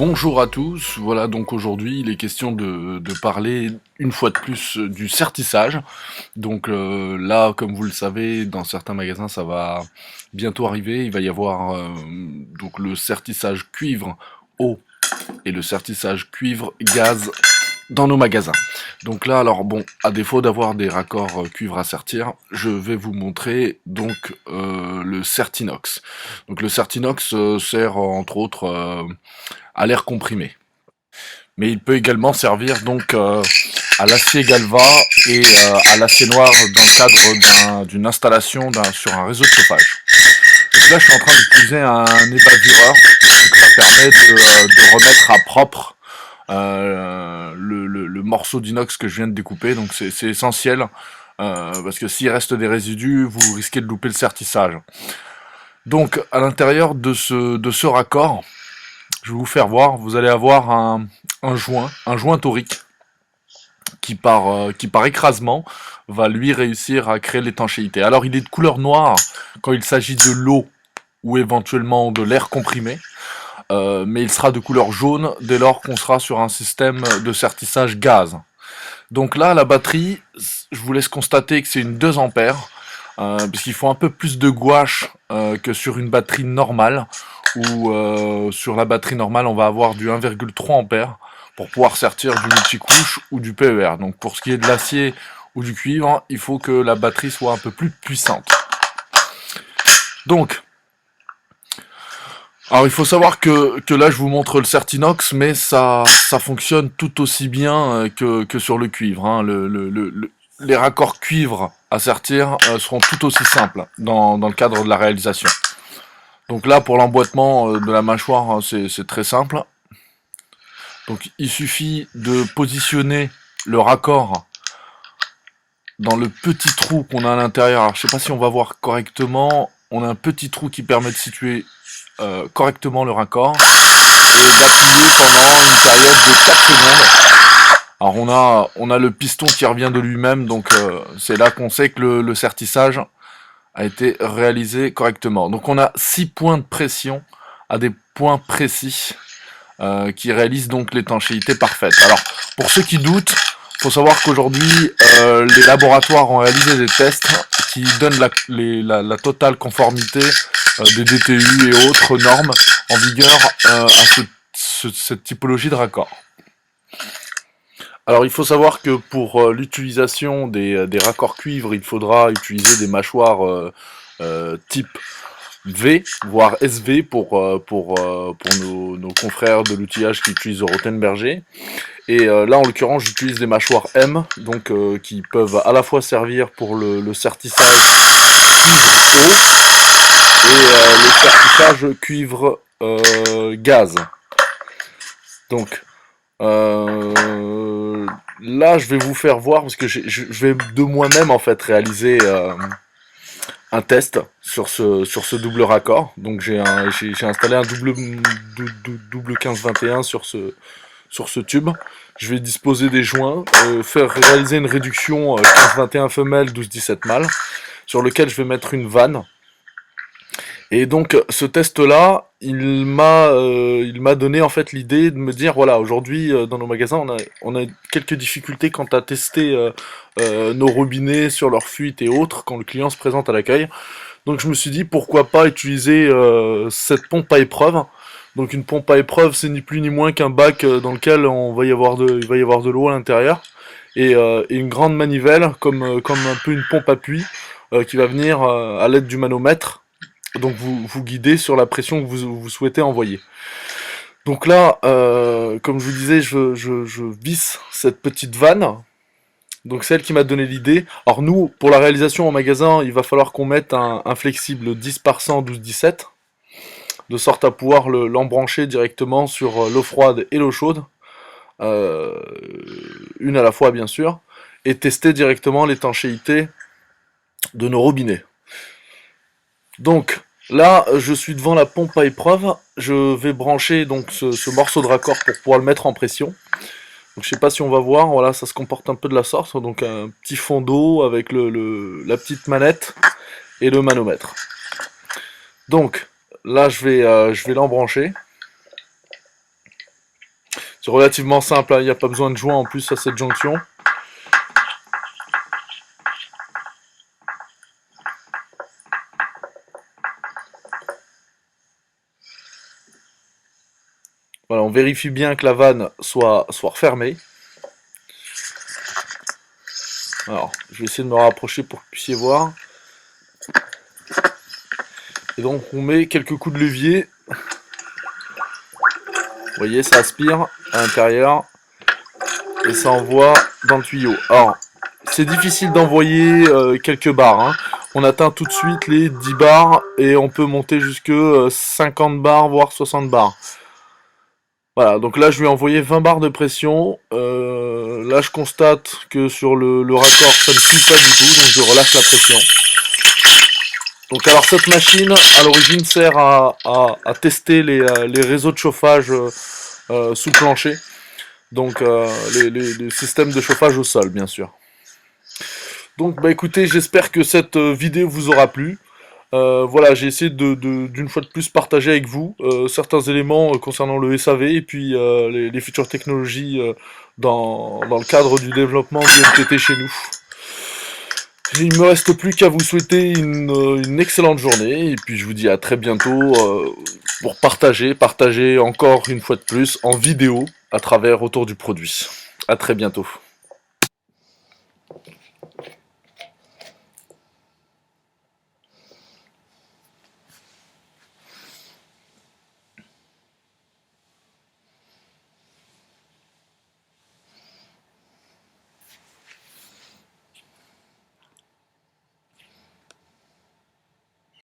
Bonjour à tous, voilà donc aujourd'hui il est question de parler une fois de plus du sertissage. Donc là, comme vous le savez, dans certains magasins ça va bientôt arriver, il va y avoir donc le sertissage cuivre eau et le sertissage cuivre gaz dans nos magasins. Donc là, alors bon, à défaut d'avoir des raccords cuivre à sertir, je vais vous montrer donc le Certinox. Donc le Certinox sert entre autres à l'air comprimé. Mais il peut également servir donc à l'acier Galva et à l'acier noir dans le cadre d'une installation sur un réseau de chauffage. Donc là, je suis en train d'utiliser un évadureur. Donc ça permet de remettre à propre le morceau d'inox que je viens de découper. Donc c'est essentiel parce que s'il reste des résidus, vous risquez de louper le sertissage. Donc à l'intérieur de ce raccord, je vais vous faire voir, vous allez avoir un joint torique qui par écrasement va lui réussir à créer l'étanchéité. Alors il est de couleur noire quand il s'agit de l'eau ou éventuellement de l'air comprimé, mais il sera de couleur jaune dès lors qu'on sera sur un système de sertissage gaz. Donc là, la batterie, je vous laisse constater que c'est une 2 ampères, puisqu'il faut un peu plus de gouache que sur une batterie normale, où sur la batterie normale, on va avoir du 1,3 ampères pour pouvoir sertir du multicouche ou du PER. Donc pour ce qui est de l'acier ou du cuivre, il faut que la batterie soit un peu plus puissante. Donc, alors il faut savoir que là je vous montre le Certinox, mais ça fonctionne tout aussi bien que sur le cuivre. Hein. Les raccords cuivre à sertir seront tout aussi simples dans le cadre de la réalisation. Donc là pour l'emboîtement de la mâchoire, c'est très simple. Donc il suffit de positionner le raccord dans le petit trou qu'on a à l'intérieur. Alors je sais pas si on va voir correctement. On a un petit trou qui permet de situer correctement le raccord et d'appuyer pendant une période de 4 secondes. Alors on a le piston qui revient de lui-même, donc c'est là qu'on sait que le sertissage a été réalisé correctement. Donc on a 6 points de pression à des points précis qui réalisent donc l'étanchéité parfaite. Alors pour ceux qui doutent, il faut savoir qu'aujourd'hui les laboratoires ont réalisé des tests qui donnent la totale conformité des DTU et autres normes en vigueur à cette typologie de raccord. Alors il faut savoir que pour l'utilisation des raccords cuivre, il faudra utiliser des mâchoires type V, voire SV pour nos confrères de l'outillage qui utilisent Rothenberger. Et là en l'occurrence j'utilise des mâchoires M, donc qui peuvent à la fois servir pour le sertissage cuivre eau et le sertissage cuivre gaz. Donc là je vais vous faire voir parce que je vais de moi-même en fait réaliser un test sur ce double raccord. Donc j'ai installé un double 15-21 sur ce tube. Je vais disposer des joints, faire réaliser une réduction 15-21 femelle, 12-17 mâles, sur lequel je vais mettre une vanne. Et donc ce test-là, il m'a donné en fait l'idée de me dire voilà, aujourd'hui dans nos magasins on a quelques difficultés quant à tester nos robinets sur leur fuite et autres quand le client se présente à l'accueil. Donc je me suis dit pourquoi pas utiliser cette pompe à épreuve. Donc une pompe à épreuve, c'est ni plus ni moins qu'un bac dans lequel il va y avoir de l'eau à l'intérieur et une grande manivelle comme un peu une pompe à puits qui va venir à l'aide du manomètre. Donc vous guidez sur la pression que vous souhaitez envoyer. Donc là, comme je vous disais, je visse cette petite vanne. Donc c'est elle qui m'a donné l'idée. Alors nous, pour la réalisation en magasin, il va falloir qu'on mette un flexible 10 par 100 12-17, de sorte à pouvoir l'embrancher directement sur l'eau froide et l'eau chaude, une à la fois bien sûr, et tester directement l'étanchéité de nos robinets. Donc là, je suis devant la pompe à épreuve. Je vais brancher donc ce morceau de raccord pour pouvoir le mettre en pression. Donc je sais pas si on va voir. Voilà, ça se comporte un peu de la sorte. Donc un petit fond d'eau avec la petite manette et le manomètre. Donc là, je vais l'embrancher. C'est relativement simple. Il n'y a pas besoin de joint en plus à cette jonction. Voilà, on vérifie bien que la vanne soit refermée. Alors, je vais essayer de me rapprocher pour que vous puissiez voir. Et donc, on met quelques coups de levier. Vous voyez, ça aspire à l'intérieur. Et ça envoie dans le tuyau. Alors, c'est difficile d'envoyer quelques bars. Hein. On atteint tout de suite les 10 bars et on peut monter jusque 50 bars, voire 60 bars. Voilà, donc là je lui ai envoyé 20 bars de pression. Là je constate que sur le raccord ça ne suit pas du tout, donc je relâche la pression. Donc alors cette machine à l'origine sert à tester les réseaux de chauffage sous plancher. Donc les systèmes de chauffage au sol bien sûr. Donc bah écoutez, j'espère que cette vidéo vous aura plu. Voilà, j'ai essayé d'une fois de plus partager avec vous certains éléments concernant le SAV et puis les futures technologies dans le cadre du développement du MTT chez nous. Il me reste plus qu'à vous souhaiter une excellente journée et puis je vous dis à très bientôt pour partager encore une fois de plus en vidéo à travers autour du produit. À très bientôt.